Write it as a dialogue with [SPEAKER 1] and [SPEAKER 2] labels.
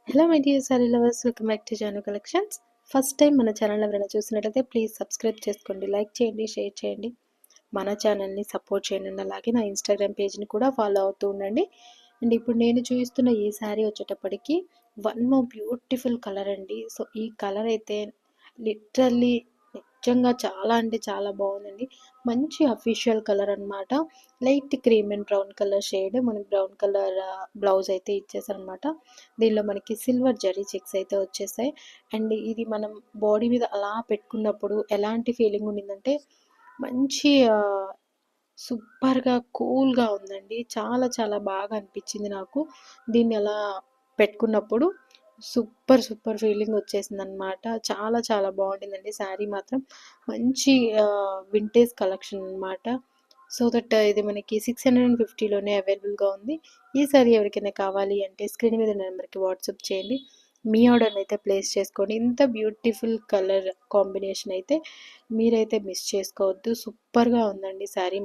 [SPEAKER 1] Hello my dear saree lovers, welcome back to Janu collections. First time మన channel ఎవరైనా చూసినట్లయితే please subscribe చేసుకోండి, like చేయండి, షేర్ చేయండి, మన ఛానల్ని సపోర్ట్ చేయండి. అలాగే నా ఇన్స్టాగ్రామ్ పేజ్ని కూడా ఫాలో అవుతూ ఉండండి. అండ్ ఇప్పుడు నేను చూపిస్తున్న ఈ శారీ వచ్చేటప్పటికి వన్ మోర్ బ్యూటిఫుల్ కలర్ అండి. సో ఈ కలర్ అయితే లిటరల్లీ నిజంగా చాలా అంటే చాలా బాగుందండి. మంచి అఫీషియల్ కలర్ అనమాట. Light cream and brown colour shade, మనకి బ్రౌన్ కలర్ బ్లౌజ్ అయితే ఇచ్చేసారనమాట. దీనిలో మనకి సిల్వర్ జరీ చెక్స్ అయితే వచ్చేసాయి. అండ్ ఇది మనం బాడీ మీద అలా పెట్టుకున్నప్పుడు ఎలాంటి ఫీలింగ్ ఉండిందంటే మంచి సూపర్గా కూల్గా ఉందండి. చాలా చాలా బాగా అనిపించింది నాకు. దీన్ని అలా పెట్టుకున్నప్పుడు సూపర్ ఫీలింగ్ వచ్చేసింది అనమాట. చాలా చాలా బాగుంటుందండి శారీ మాత్రం. మంచి వింటేజ్ కలెక్షన్ అనమాట. సో దట్ ఇది మనకి 650లోనే అవైలబుల్గా ఉంది. ఈ సారీ ఎవరికైనా కావాలి అంటే స్క్రీన్ మీద నెంబర్కి వాట్సాప్ చేయండి. మీ ఆర్డర్ని అయితే ప్లేస్ చేసుకోండి. ఇంత బ్యూటిఫుల్ కలర్ కాంబినేషన్ అయితే మీరైతే మిస్ చేసుకోవద్దు. సూపర్గా ఉందండి శారీ.